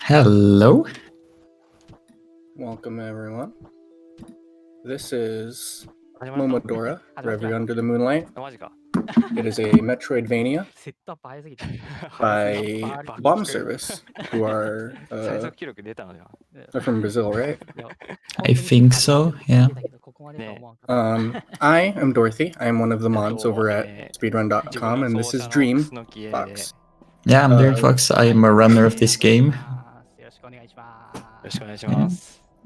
Hello. Welcome, everyone. This is Momodora, Reverie Under the Moonlight. It is a Metroidvania by Bomb Service, who are they're from Brazil, right? I think so, yeah. I am Dorothy. I am one of the mods over at speedrun.com, and this is Dream Fox. Yeah, I'm Dream Fox. I'm a runner of this game.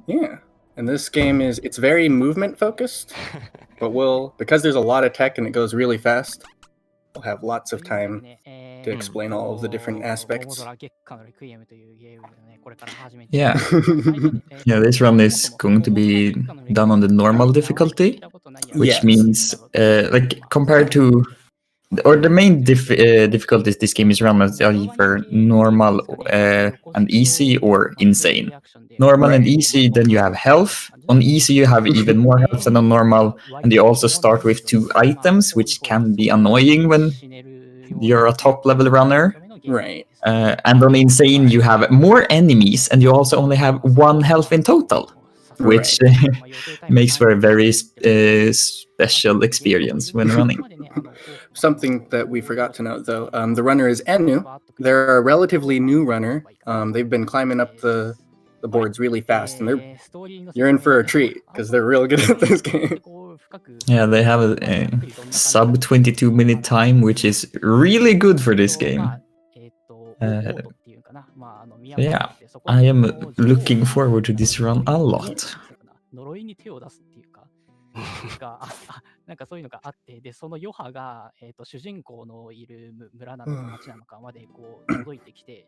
Yeah, and this game it's very movement focused, but because there's a lot of tech and it goes really fast, we'll have lots of time to explain all of the different aspects. Yeah. Yeah, this run is going to be done on the normal difficulty, which means like compared to the main difficulties this game is run as either normal and easy or insane. Normal and easy, then you have health. On easy you have even more health than on normal, and you also start with 2 items, which can be annoying when you're a top level runner. Right. And on insane you have more enemies, and you also only have 1 health in total, which makes for a very special experience when running. Something that we forgot to note, though, the runner is Enu. They're a relatively new runner. They've been climbing up the boards really fast, and you're in for a treat because they're real good at this game. Yeah, they have a sub 22-minute time, which is really good for this game. Yeah, I am looking forward to this run a lot. なんかそういうのがあって、でその余波が、主人公のいる村なのか町なのかまでこう届いてきて、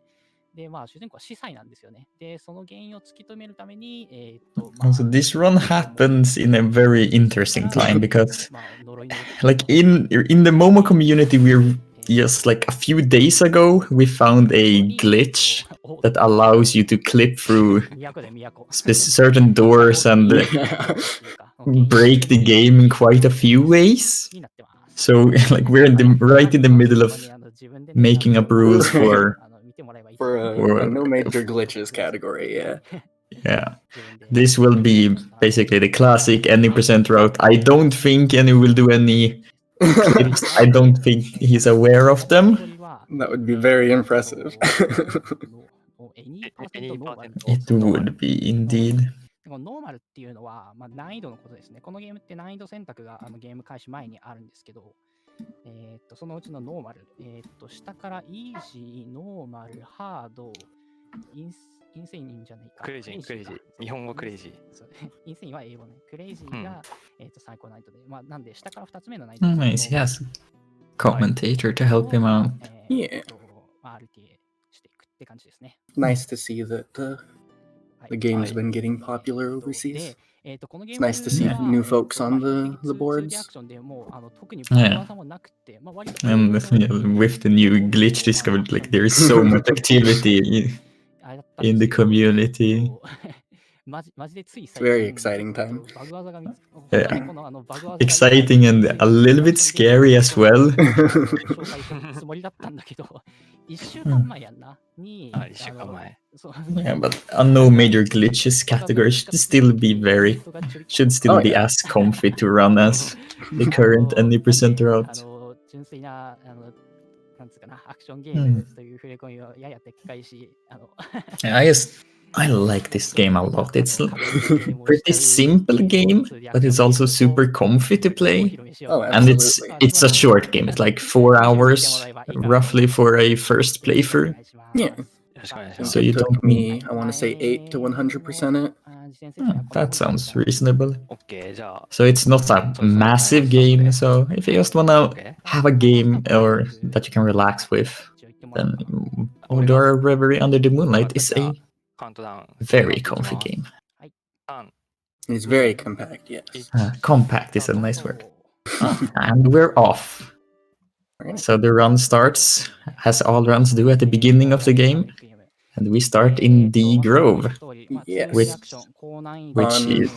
でまあ主人公は司祭なんですよね。でその原因を突き止めるために、Also, this run happens in a very interesting time because, like in the Momo community, we're just like a few days ago we found a glitch that allows you to clip through certain doors and break the game in quite a few ways. So like we're right in the middle of making up rules for a no major glitches category. Yeah, this will be basically the classic any percent route. I don't think any will do any clips. I don't think he's aware of them. That would be very impressive. It would be indeed. ノーマルっていうのは、まあ、難易度のことですね。このゲームって難易度選択がゲーム開始前にあるんですけど、そのうちのノーマル、下からイージー、ノーマル、ハード、インセインじゃないか。クレイジー。日本語クレイジー。インセインは英語ね。クレイジーが、最高難易度で。まあ、なんで、下から2つ目の難易度。Nice, yes. Commentator to help him out. Yeah. RTA していくって感じですね。Nice to see that the game's been getting popular overseas. It's nice to see new folks on the boards. Yeah. And with the new glitch discovered, like there is so much activity in the community. It's a very exciting time. Yeah. Exciting and a little bit scary as well. Yeah, but a no major glitches category should still be as comfy to run as the current any percent route. I like this game a lot. It's a pretty simple game, but it's also super comfy to play. And it's a short game. It's like 4 hours roughly for a first playthrough. Yeah. So you don't me, I want to say 8 to 100% it. That sounds reasonable. So it's not a massive game. So if you just want to have a game or that you can relax with, then Momodora Reverie Under the Moonlight is a very comfy game. It's very compact, yes. Compact is a nice word. And we're off. So the run starts, as all runs do at the beginning of the game. And we start in the grove. Yes. Which is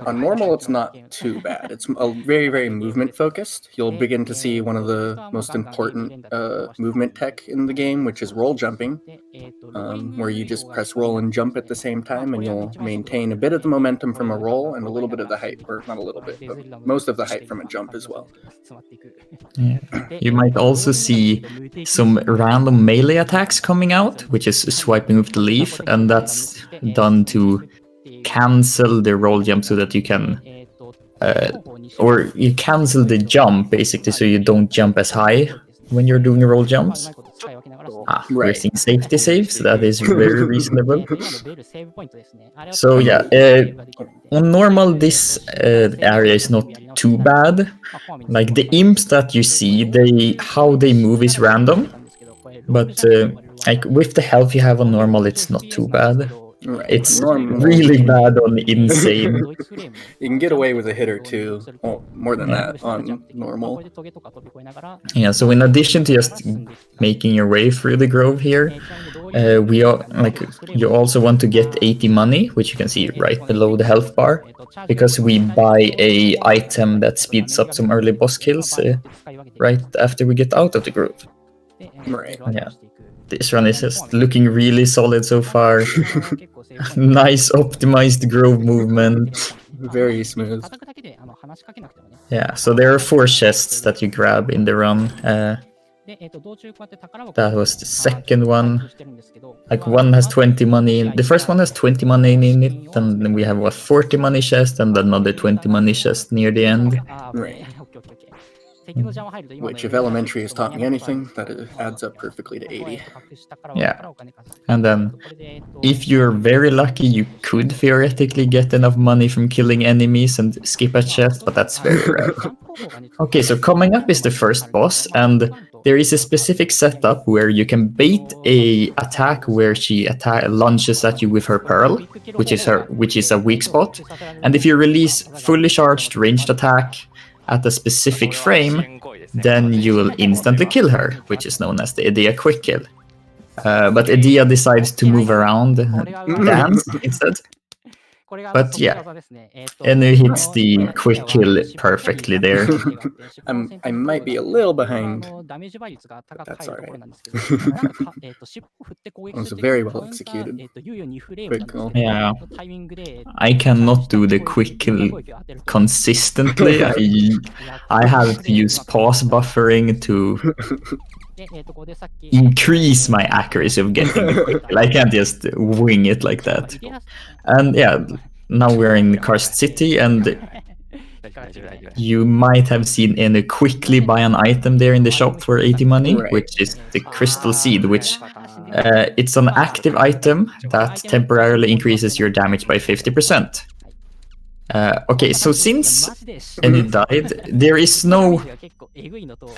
on normal, it's not too bad. It's very, very movement focused. You'll begin to see one of the most important movement tech in the game, which is roll jumping, where you just press roll and jump at the same time, and you'll maintain a bit of the momentum from a roll and a little bit of the height, or not a little bit, but most of the height from a jump as well. Yeah. You might also see some random melee attacks coming out, which is swiping with the leaf, and that's done to cancel the roll jump so that you can or you cancel the jump basically so you don't jump as high when you're doing roll jumps. We're seeing safety saves, that is very reasonable. So yeah, on normal this area is not too bad. Like the imps that you see, how they move is random, but like with the health you have on normal, it's not too bad. It's really bad on insane. You can get away with a hit or two, more than that on normal. Yeah, so in addition to just making your way through the grove here, you also want to get 80 money, which you can see right below the health bar, because we buy a item that speeds up some early boss kills right after we get out of the grove. Right. Yeah. This run is just looking really solid so far. Nice optimized grove movement. Very smooth. Yeah, so there are 4 chests that you grab in the run. That was the second one. Like one has 20 money in. The first one has 20 money in it, and then we have a 40 money chest and another 20 money chest near the end. Right. Which, if elementary has taught me anything, that it adds up perfectly to 80. Yeah. And then, if you're very lucky, you could theoretically get enough money from killing enemies and skip a chest, but that's very rare. Okay, so coming up is the first boss, and there is a specific setup where you can bait a attack where she launches at you with her pearl, which is a weak spot. And if you release fully charged ranged attack at a specific frame, then you will instantly kill her, which is known as the Edea quick kill. But Edea decides to move around and dance instead. But yeah, Enu hits the quick kill perfectly there. I might be a little behind, but that's alright. It was very well executed. Quick kill. Yeah, I cannot do the quick kill consistently. I have to use pause buffering to increase my accuracy of getting the quick kill. I can't just wing it like that. And yeah, now we're in Karst City, and you might have seen Enu quickly buy an item there in the shop for 80 money, which is the Crystal Seed, which it's an active item that temporarily increases your damage by 50%. Okay, so since Enu died, there is no...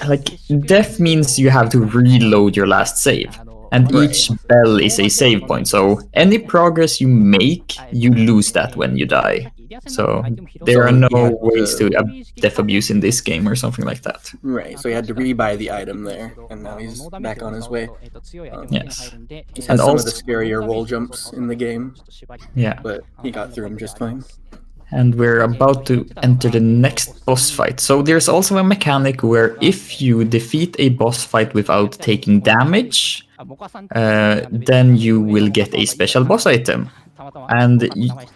Like, death means you have to reload your last save. And each bell is a save point, so any progress you make, you lose that when you die. So there are no ways to death abuse in this game or something like that. Right, so he had to rebuy the item there, and now he's back on his way. Yes. He has some of the scarier roll jumps in the game, yeah, but he got through them just fine. And we're about to enter the next boss fight. So there's also a mechanic where if you defeat a boss fight without taking damage, then you will get a special boss item. And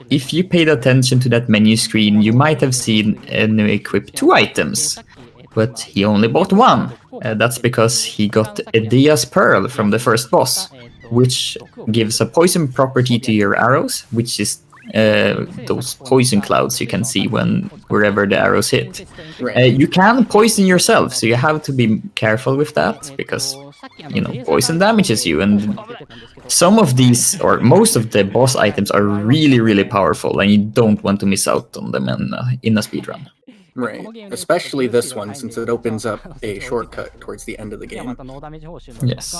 if you paid attention to that menu screen, you might have seen Enu equip 2 items, but he only bought 1. That's because he got Edea's Pearl from the first boss, which gives a poison property to your arrows, which is those poison clouds you can see wherever the arrows hit. You can poison yourself, so you have to be careful with that, because poison damages you, and some of these, or most of the boss items are really, really powerful, and you don't want to miss out on them in a speedrun. Right, especially this one, since it opens up a shortcut towards the end of the game. Yes.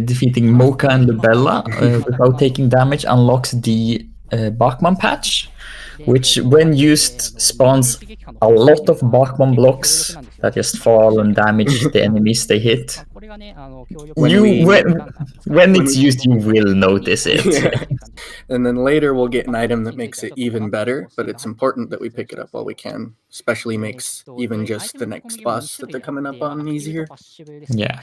Defeating Mocha and Lubella without taking damage unlocks the Bachman patch, which when used spawns a lot of Bachman blocks that just fall and damage the enemies they hit. when it's used, you will notice it. Yeah. And then later we'll get an item that makes it even better, but it's important that we pick it up while we can. Especially makes even just the next boss that they're coming up on easier. Yeah.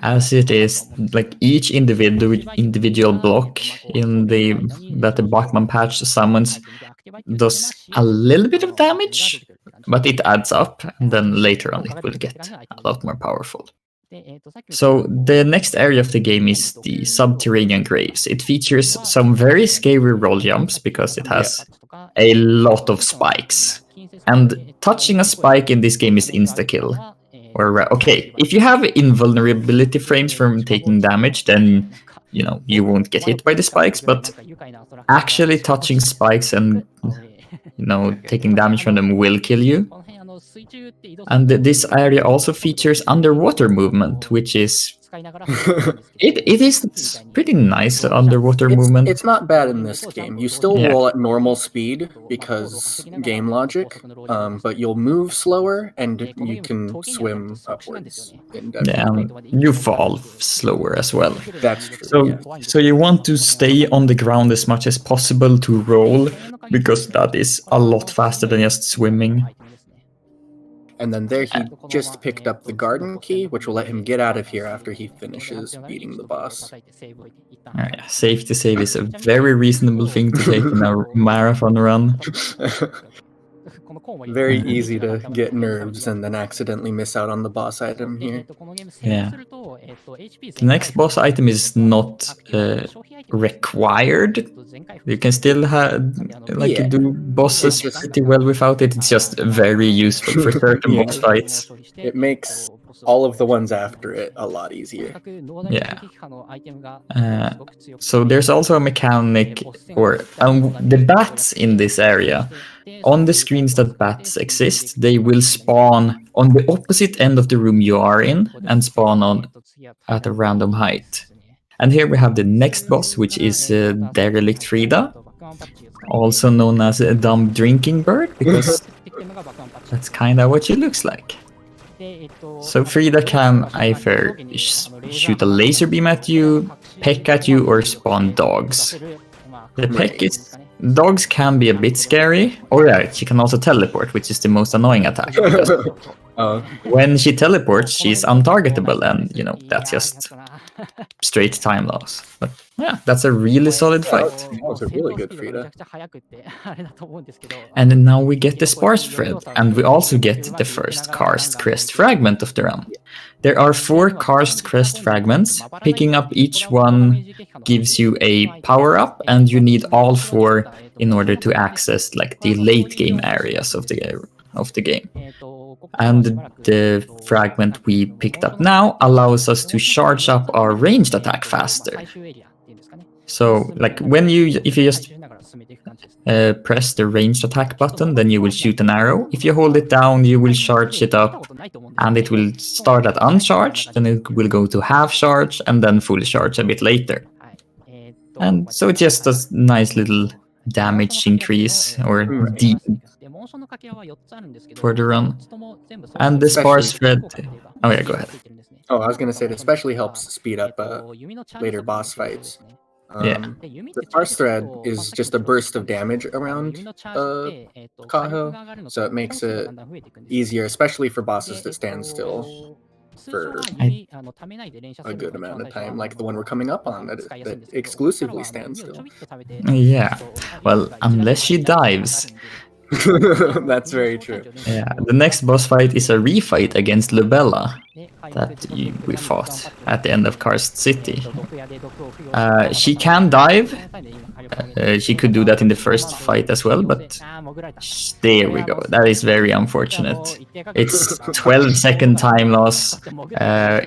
As it is, like each individual block in that the Bachman patch summons does a little bit of damage, but it adds up, and then later on it will get a lot more powerful. So the next area of the game is the subterranean graves. It features some very scary roll jumps because it has a lot of spikes. And touching a spike in this game is insta-kill. Or okay, if you have invulnerability frames from taking damage, then you won't get hit by the spikes, but actually touching spikes and taking damage from them will kill you. And this area also features underwater movement, which is it is pretty nice underwater movement. It's not bad in this game. You still roll at normal speed because game logic, but you'll move slower and you can swim upwards. And you fall slower as well. That's true. So you want to stay on the ground as much as possible to roll, because that is a lot faster than just swimming. And then there he just picked up the garden key, which will let him get out of here after he finishes beating the boss. Save to save is a very reasonable thing to take in a marathon run. Very easy to get nerves and then accidentally miss out on the boss item here. Yeah. The next boss item is not required. You can still do bosses pretty well without it. It's just very useful for certain boss fights. It makes all of the ones after it a lot easier. Yeah. So there's also a mechanic, or the bats in this area. On the screens that bats exist, they will spawn on the opposite end of the room you are in and spawn at a random height. And here we have the next boss, which is Derelict Frida, also known as a dumb drinking bird, because that's kind of what she looks like. So Frida can either shoot a laser beam at you, peck at you, or spawn dogs. The peck is... Dogs can be a bit scary. Oh yeah, she can also teleport, which is the most annoying attack. When she teleports, she's untargetable, and that's just straight time loss. But yeah, that's a really solid fight. That was a really good Frida. And now we get the sparse thread, and we also get the first karst crest fragment of the run. There are 4 karst crest fragments. Picking up each one gives you a power-up, and you need all 4 in order to access the late game areas of the game. And the fragment we picked up now allows us to charge up our ranged attack faster. So if you just press the ranged attack button, then you will shoot an arrow. If you hold it down, you will charge it up, and it will start at uncharged, then it will go to half charge, and then full charge a bit later. And so it just does nice little damage increase or deep for the run. And the sparse thread... Oh yeah, go ahead. Oh, I was going to say it especially helps speed up later boss fights. The sparse thread is just a burst of damage around Kaho, so it makes it easier, especially for bosses that stand still for a good amount of time, like the one we're coming up on that exclusively stands still. Yeah, well, unless she dives. That's very true. Yeah, the next boss fight is a refight against Lubella that we fought at the end of Karst City. She can dive. She could do that in the first fight as well, but there we go. That is very unfortunate. It's 12-second time loss.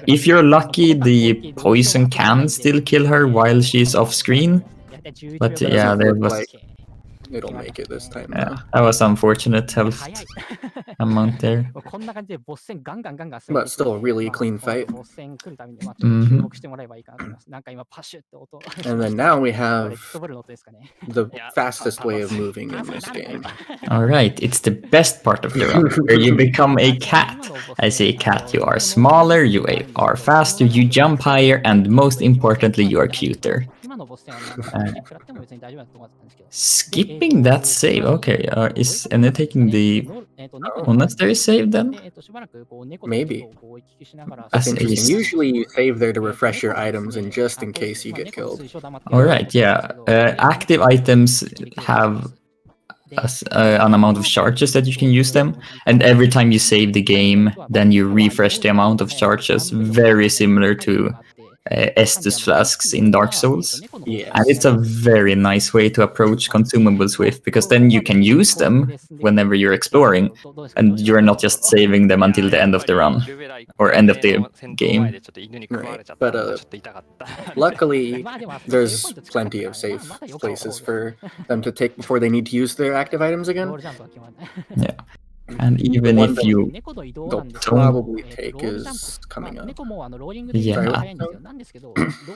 If you're lucky, the poison can still kill her while she's off screen. But yeah, there was... it'll make it this time Yeah, now. that was unfortunate health amount there. こんな感じでボス戦ガンガンガンガン攻 But めていって still, really clean まあ fight. ボス戦来るたびにまあちょっと注目してもらえばいいかなと思います。なんか今パシュって音 And then now we レ have ッドブルの音ですかね。 the Yeah, fastest way of fantastic. moving in this game. All right, it's the best part of the run, where you become a cat. As a cat, you are smaller, you are faster, you jump higher, and most importantly, you are cuter. 今のボス戦はスキップ食らっても別に大丈夫だと思ってたんですけど。 Skipping that save, okay. Is Enu taking the monastery save then? しばらくこう猫 Maybe. とこう行き来しながら That's As interesting. is- Usually you save there to refresh your items and just in case you get killed. All right, yeah. Active items have an amount of charges that you can use them, and every time you save the game, then you refresh the amount of charges, very similar to Estus flasks in Dark Souls. Yes. And it's a very nice way to approach consumables with, because then you can use them whenever you're exploring, and you're not just saving them until the end of the run, or end of the game. Right, but, Luckily, there's plenty of safe places for them to take before they need to use their active items again. Yeah. And even One if that you They'll probably take is coming up. Yeah.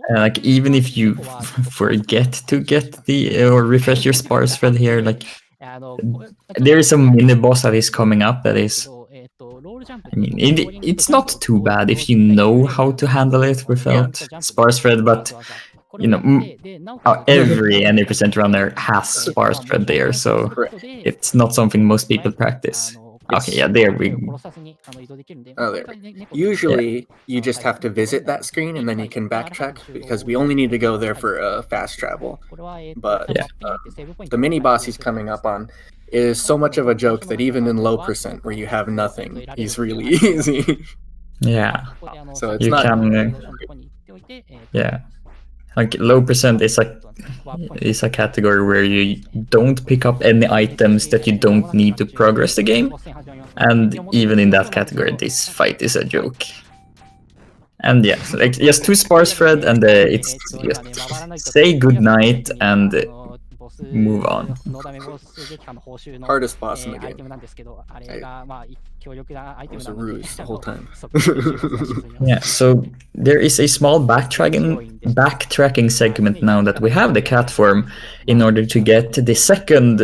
Like even if you forget to get the or refresh your sparse thread here, like there is a mini boss that is coming up that is, I mean, it's not too bad if you know how to handle it without sparse thread, but you know, every any percent runner has sparse thread there, so it's not something most people practice. Okay, yeah, there we go. Oh, there. Usually, you just have to visit that screen and then you can backtrack because we only need to go there for fast travel. But Yeah. The mini boss he's coming up on is so much of a joke that even in low percent where you have nothing, he's really easy. Yeah, So it's you not. can, yeah. Like low percent is a category where you don't pick up any items that you don't need to progress the game, and even in that category, this fight is a joke. And yeah, like just 2 sparse thread, and it's just say goodnight and move on. Hardest boss in the game. It was a ruse the whole time. Yeah, so there is a small backtracking segment now that we have the cat form in order to get the second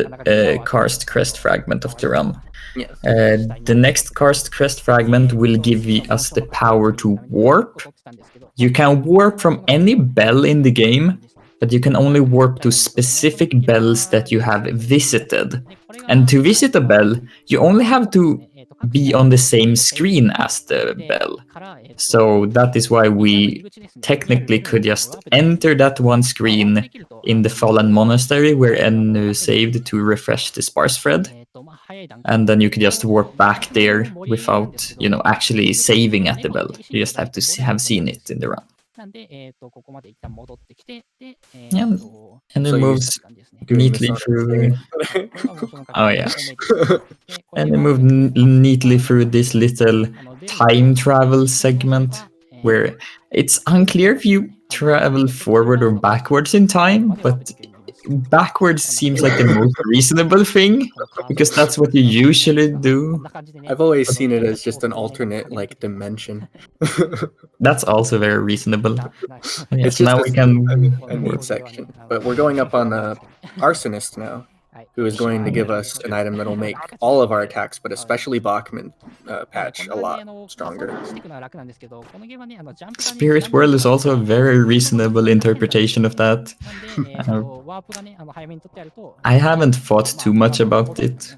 karst crest fragment of the run. Yes. The next karst crest fragment will give us the power to warp. You can warp from any bell in the game, but you can only warp to specific bells that you have visited. And to visit a bell, you only have to be on the same screen as the bell. So that is why we technically could just enter that one screen in the Fallen Monastery where Enu saved to refresh the sparse thread. And then you could just warp back there without, you know, actually saving at the bell. You just have to have seen it in the run. Yeah, and it So you- moves Doing neatly this on through. Instagram. Oh yeah, and it moved neatly through this little time travel segment where it's unclear if you travel forward or backwards in time, but backwards seems like the most reasonable thing because that's what you usually do. I've always seen it as just an alternate like dimension. That's also very reasonable. Yeah, It's so now just we can. a neat section. But we're going up on Arsonist now, who is going to give us an item that'll make all of our attacks, but especially Bachman patch a lot stronger. Spirit World is also a very reasonable interpretation of that. I haven't thought too much about it.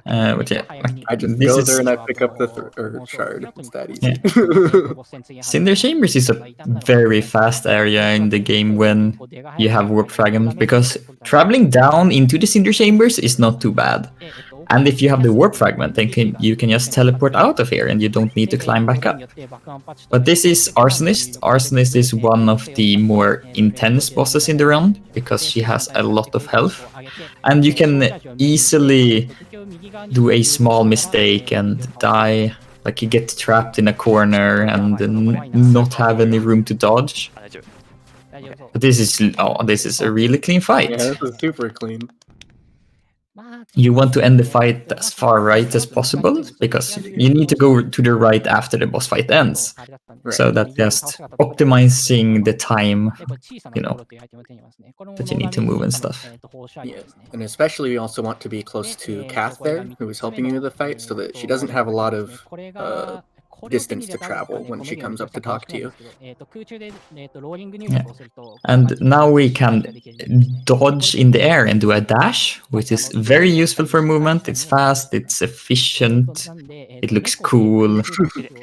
But yeah, I just this go is- there and I pick up the shard. It's that easy. Cinder Chambers is a very fast area in the game when you have warp fragments, because traveling down into the Cinder Chambers is not too bad. And if you have the warp fragment, then you can just teleport out of here and you don't need to climb back up. But this is Arsonist. Arsonist is one of the more intense bosses in the run because she has a lot of health. And you can easily do a small mistake and die. Like you get trapped in a corner and not have any room to dodge. But this is a really clean fight. Yeah, this is super clean. you want to end the fight as far right as possible, because you need to go to the right after the boss fight ends. So that just optimizing the time, you know, that you need to move and stuff. Yeah, and especially you also want to be close to Kath there, who is helping you with the fight, so that she doesn't have a lot of distance to travel when she comes up to talk to you. Yeah. And now we can dodge in the air and do a dash, which is very useful for movement. It's fast, it's efficient, it looks cool.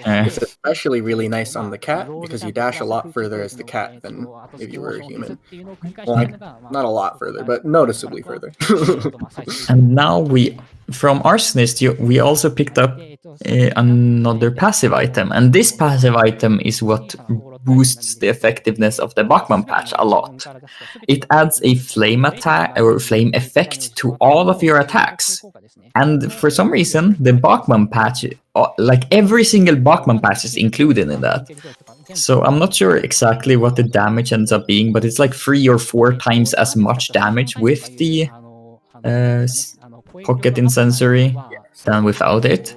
It's especially really nice on the cat, because you dash a lot further as the cat than if you were a human. Well, not a lot further, but noticeably further. And now from Arsonist, we also picked up another passive item, and this passive item is what boosts the effectiveness of the Bachmann patch a lot. It adds a flame attack or flame effect to all of your attacks, and for some reason the Bachmann patch, like every single Bachmann patch, is included in that. So I'm not sure exactly what the damage ends up being, but it's like 3 or 4 times as much damage with the pocket incensory than without it.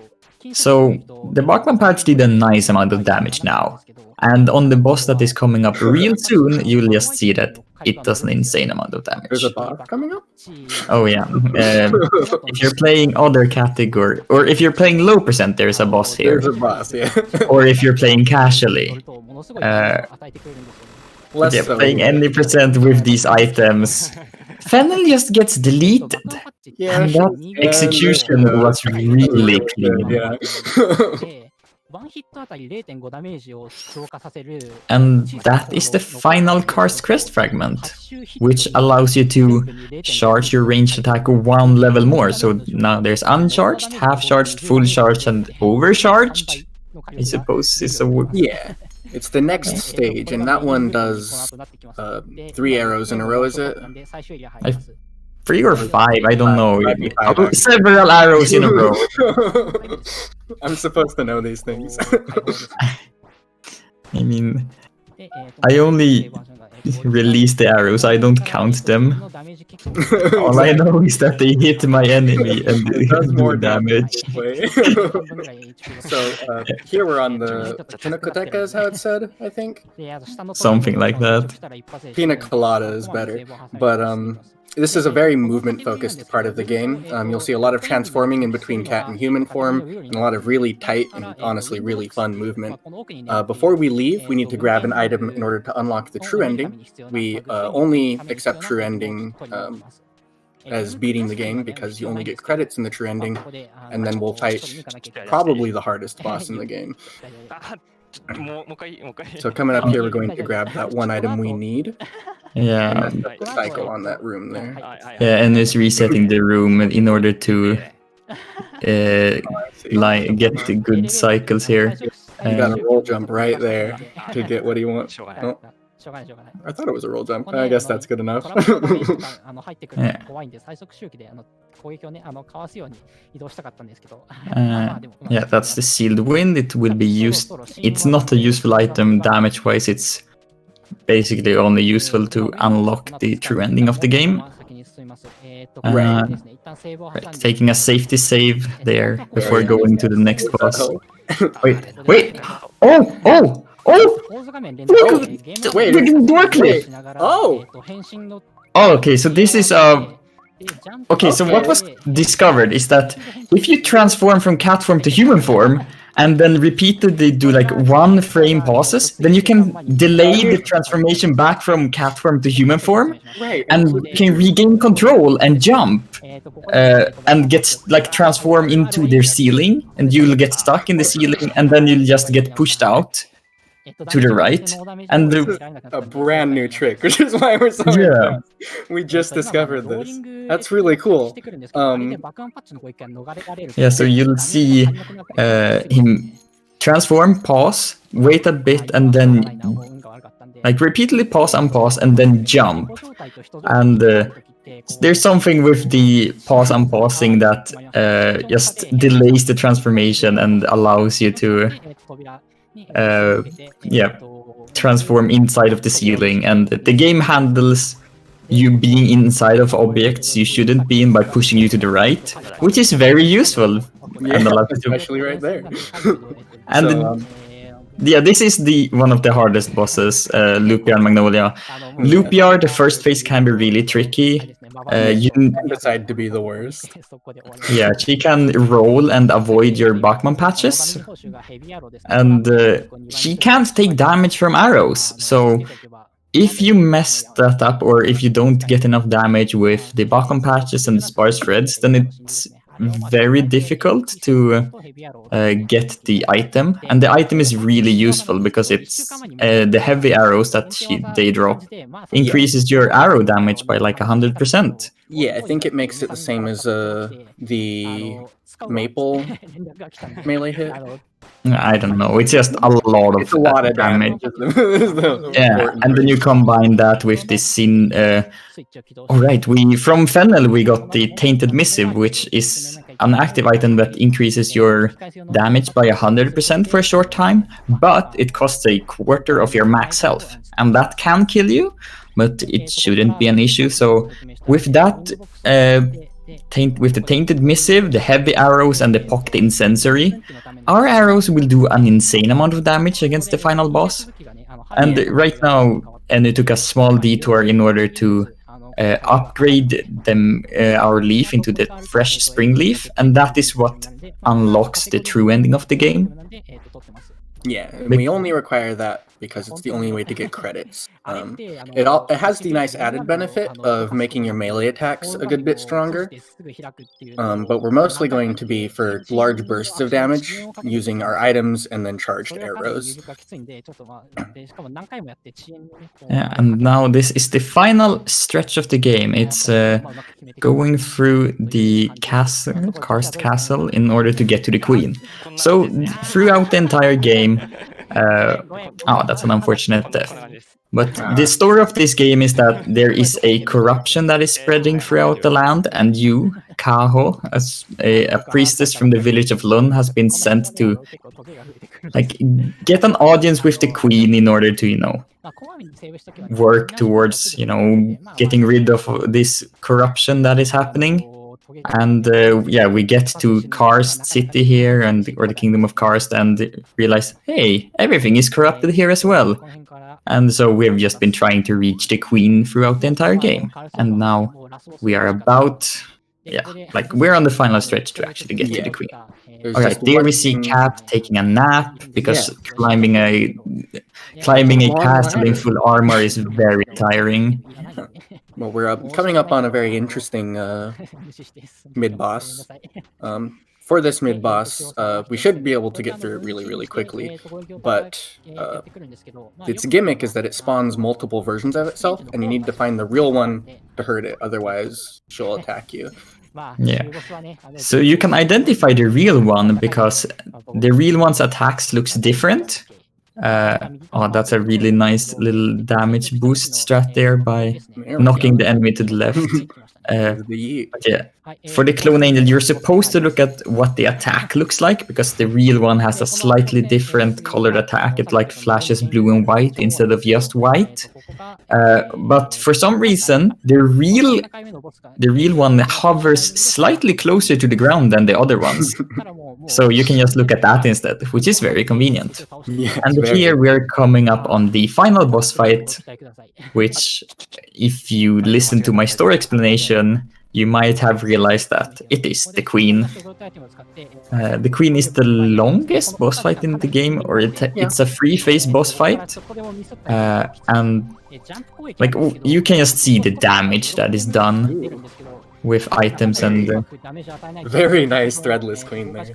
So the Bachmann patch did a nice amount of damage now. And on the boss that is coming up real soon, you'll just see that it does an insane amount of damage. There's a boss coming up? Oh yeah. If you're playing other category, or if you're playing low percent, there's a boss here. There's a boss, yeah. Or if you're playing casually. Less Yeah, so. playing any percent with these items, Fennel just gets deleted. Yeah, And that execution was really clean. Yeah. And that is the final Karst Crest fragment, which allows you to charge your ranged attack 1 level more. So now there's uncharged, half charged, full charged, and overcharged. I suppose is a word. Yeah. It's the next stage, and that one does 3 arrows in a row, is it? 3 or 5, I don't know. Might be 5. Several arrows in a row. I'm supposed to know these things. I mean, I only release the arrows, I don't count them. All I know is that they hit my enemy and does do more damage. So here we're on the Pinacoteca is how it's said, I think. Something like that. Pina Colada is better, but this is a very movement-focused part of the game. You'll see a lot of transforming in between cat and human form, and a lot of really tight and honestly really fun movement. Before we leave, we need to grab an item in order to unlock the true ending. We only accept true ending as beating the game, because you only get credits in the true ending, and then we'll fight probably the hardest boss in the game. So coming up here, we're going to grab that one item we need. Yeah. And the cycle on that room there. Yeah, and it's resetting the room in order to get the good cycles here. You got a roll jump right there to get what you want. Oh, I thought it was a roll jump. I guess that's good enough. Yeah, that's the sealed wind. It will be used. It's not a useful item damage-wise. It's basically only useful to unlock the true ending of the game. Right. Taking a safety save there before going to the next boss. Wait! Oh! Wait! Oh! Oh, okay, so this is okay, so what was discovered is that if you transform from cat form to human form, and then repeatedly do like 1 frame pauses, then you can delay the transformation back from cat form to human form, and you can regain control and jump, and get like transform into their ceiling, and you'll get stuck in the ceiling, and then you'll just get pushed out to the right. And a brand new trick, which is why we're so impressed. We just discovered this. That's really cool. Yeah, so you'll see him transform, pause, wait a bit, and then like repeatedly pause, unpause, and then jump. And there's something with the pause, unpausing that just delays the transformation and allows you to transform inside of the ceiling. And the game handles you being inside of objects you shouldn't be in by pushing you to the right, which is very useful. Yeah, and a lot to- especially right there. And So, yeah, this is one of the hardest bosses, Lupia and Magnolia. Lupia, the first phase can be really tricky. You and decide to be the worst. Yeah, she can roll and avoid your Bachman patches, and she can't take damage from arrows. So if you mess that up, or if you don't get enough damage with the Bachman patches and the sparse threads, then it's very difficult to get the item. And the item is really useful because it's the heavy arrows that they drop increases your arrow damage by like 100%. Yeah, I think it makes it the same as the maple melee hit. I don't know. It's just a lot of It's a lot of damage. Yeah, and then you combine that with the sin. All right, from Fennel we got the Tainted Missive, which is an active item that increases your damage by 100% for a short time, but it costs a quarter of your max health, and that can kill you, but it shouldn't be an issue. So with that, with the Tainted Missive, the heavy arrows, and the Pocket Incensory, our arrows will do an insane amount of damage against the final boss. And right now, Enu took a small detour in order to upgrade our leaf into the fresh spring leaf, and that is what unlocks the true ending of the game. Yeah, we only require that because it's the only way to get credits. It has the nice added benefit of making your melee attacks a good bit stronger, but we're mostly going to be for large bursts of damage using our items and then charged arrows. Yeah, and now this is the final stretch of the game. It's going through the castle, Karst Castle, in order to get to the Queen. So throughout the entire game, that's an unfortunate death. But the story of this game is that there is a corruption that is spreading throughout the land, and you, Kaho, as a priestess from the village of Lund, has been sent to get an audience with the queen in order to, work towards, getting rid of this corruption that is happening. And we get to Karst City here, or the Kingdom of Karst, and realize, hey, everything is corrupted here as well. And so we've just been trying to reach the Queen throughout the entire game. And now we are about, we're on the final stretch to actually get to the Queen. Alright, there we see Cat taking a nap, because climbing a castle in full armor is very tiring. Well, we're coming up on a very interesting mid-boss. For this mid-boss, we should be able to get through it really, really quickly, but its gimmick is that it spawns multiple versions of itself, and you need to find the real one to hurt it, otherwise she'll attack you. Yeah, so you can identify the real one because the real one's attacks looks different. That's a really nice little damage boost strat there by knocking the enemy to the left. For the Clone Angel, you're supposed to look at what the attack looks like, because the real one has a slightly different colored attack. It flashes blue and white instead of just white. But for some reason, the real one hovers slightly closer to the ground than the other ones. So you can just look at that instead, which is very convenient. Yeah, and here we're coming up on the final boss fight, which, if you listen to my story explanation, you might have realized that it is the Queen. The Queen is the longest boss fight in the game, or it's a 3-phase boss fight. And you can just see the damage that is done with items and very nice threadless Queen there.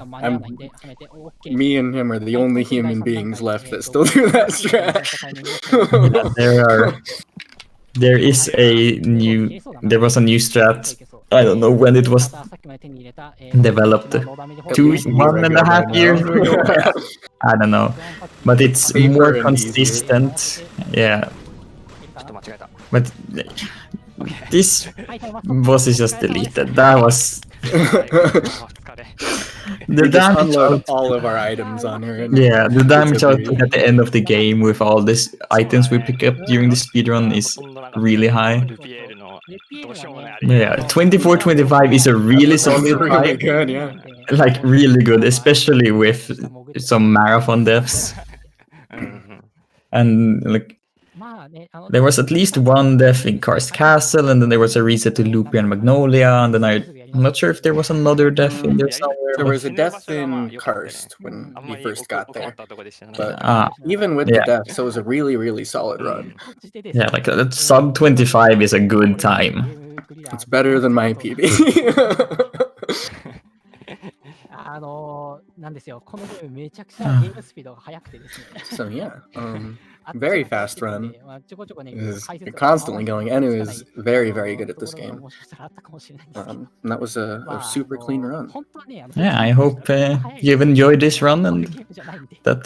Me and him are the only human beings left that still do that strat. There was a new strat. I don't know when it was developed. 1.5 years ago. I don't know, but it's more consistent. Yeah, but this boss is just deleted. That was the damage unload all of our items on her. The damage output at the end of the game with all these items we pick up during the speedrun is really high. Yeah, 24-25 is a really solid really fight. good, yeah. Like really good, especially with some marathon deaths. うんうん And like there was at least one death in Karst Castle, and then there was a reset to Loopy and Magnolia, and then I'm not sure if there was another death in there somewhere. There but- was a death in Karst when あん you まり first got 怒っ there. たとこでしたね。 But Ah, even with Yeah. the deaths, it was a really, really solid run. Yeah, like that sub 25 is a good time. It's better than my PB. なんですよ、このゲームめちゃくちゃゲームスピードが速くてですね。 So yeah, あっち very が fast run. まあちょこちょこね、 Is 解説が constantly 回 going. して Enu is very, very good at と this ころが game. もしかしたらあったかもしれないんですけど。 And that was a まあ super clean run. 本当はね、Yeah, I hope you've enjoyed this run and that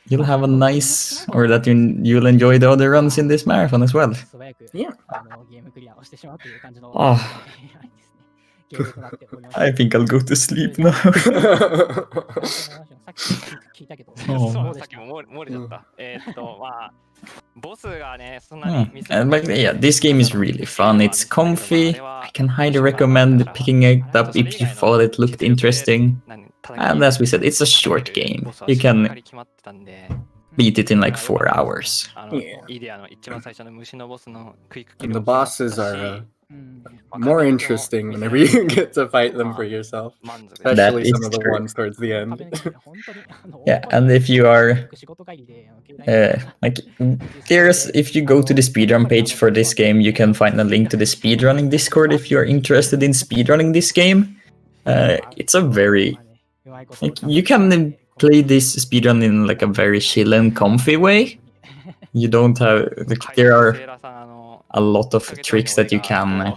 you'll have a nice, or that you'll enjoy the other runs in this marathon as well. 素早く Yeah. ゲームクリアをしてしまうという感じのあはいですねゲームとなっております。 I think I'll go to sleep now. さっき聞いたけど、そうそう、でしたさっきも漏れちゃった。まあ、ボスがね、そんなに見せ And but yeah, this game is really fun. It's comfy. I can highly recommend picking it up if you thought it looked interesting. And as we said, it's a short game. You can beat it in like 4 hours. Yeah. イデアの一番最初の虫のボスのクイックキ And ル the を bosses are うん more interesting whenever you get to fight them for yourself. 満足 That Especially is some of the true. ones towards the end. Yeah, and if you are like there's if you go to the speedrun page for this game, you can find a link to the speedrunning Discord if you're interested in speedrunning this game. It's a very like you can play this speedrun in like a very chill and comfy way. You don't have like, there are a lot of tricks that you can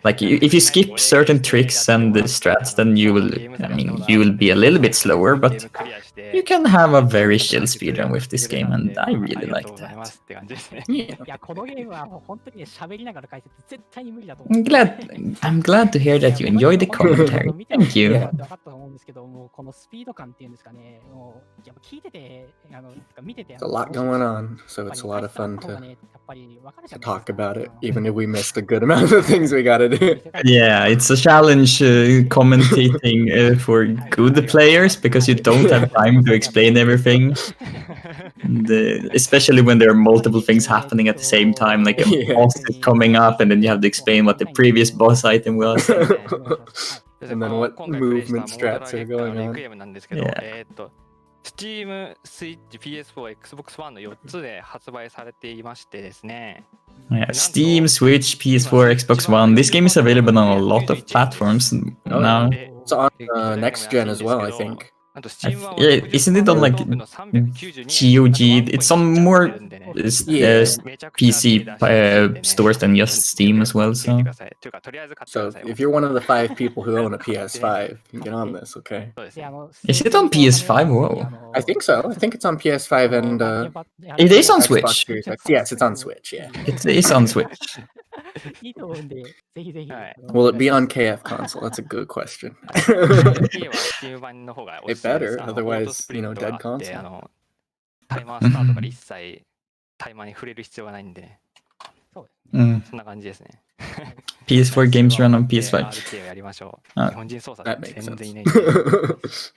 like if you skip certain tricks and the strats, then you will be a little bit slower, but you can have a very chill speedrun with this game, and I really like that. Yeah. いや、このゲームはもう本当にね、喋りながら解説絶対に無理だと思う。 I'm glad to hear that you enjoy the commentary. Thank you. 分かったと思うんですけど、もうこのスピード感っていうんですかね、もうやっぱ聞いてて、見てて。 There's a lot going on, so it's a lot of fun to talk about it, even if we missed a good amount of things we gotta do. Yeah, it's a challenge commentating for good players because you don't have time to explain everything. And, especially when there are multiple things happening at the same time, like a Yeah. boss is coming up and then you have to explain what the previous boss item was. And then what movement strats are going on. ゲームなんですけど、 Yeah. Steam、Switch、PS4、Xbox One の4つで発売されていましてですね。 Yeah, Steam, Switch, PS4, Xbox One. This game is available on a lot of platforms now. It's on next gen as well, I think. Yeah, isn't it on like GOG? It's on more PC stores than just Steam as well. So So if you're one of the 5 people who own a PS5, you can get on this, okay? is it on PS5? Whoa. I think so. I think it's on PS5 and It is on Xbox Switch. Series X. Yes, it's on Switch, yeah. It is on Switch. いいと思うんで、ぜひぜひ。 Will it be on KF console? That's a good question. It better, otherwise, you know, dead console. タイマースタートから一切タイマーに触れる必要がないんで、そうです。 Mm. そんな感じですね。 PS4 games run on PS5. RTA をやりましょう。あ日本人操作 That で makes 全然い sense.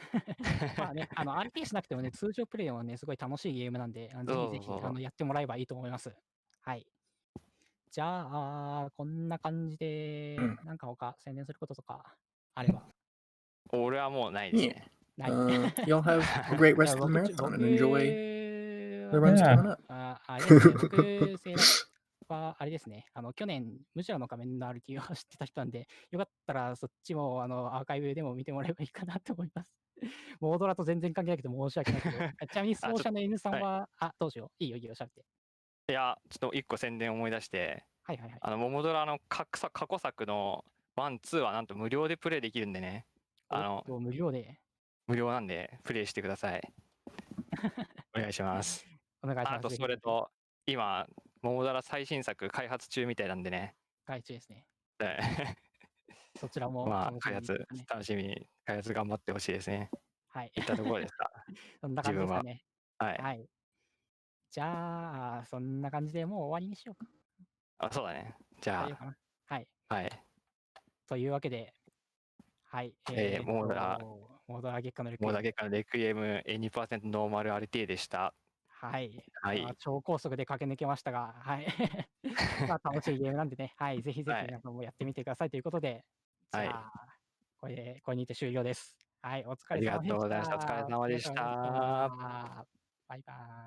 ないんで。まあね、RTA しなくてもね、通常プレイはね、すごい楽しいゲームなんで、ぜひぜひやってもらえばいいと思います。はい。じゃあ、こんな感じで、なんか他宣伝することとかあれば。俺はもうないですね。ない。 Y'all have a great rest of the marathon and enjoy the runs Yeah. coming up. あれですね、僕、セーラはあれですね、去年、ムジュラの仮面の RT を知ってた人なんで、よかったらそっちもアーカイブでも見てもらえばいいかなと思います。モードラと全然関係なくて申し訳ないけど、ちなみに奏者の N さんは、どうしよう。いいよ、しゃべって。いや、ちょっと一個宣伝思い出して、はいはいはい。モモドラの過去作の1、2はなんと無料でプレイできるんでね。無料で。無料なんでプレイしてください。お願いします。お願いします。あとそれと、今、モモドラ最新作開発中みたいなんでね。開発中ですね。はいそちらも、まあ、開発楽しみに、開発頑張ってほしいですね。はい。いったところですか。そんな感じですかね。はい。はい。じゃあ、そんな感じでもう終わりにしようか。あ、そうだね。じゃあ、はい。はい。というわけで、はい。モードラモードラ月下のレクイエム。モードラ月下のレクイエム 2% ノーマル RTA でした。はい。はい。超高速で駆け抜けましたが、はい。まあ楽しいゲームなんでね、はい。ぜひぜひ皆さんもやってみてくださいということで、じゃあ、これにて終了です。はい。お疲れ様でした。ありがとうございました。お疲れ様でした。バイバーイ。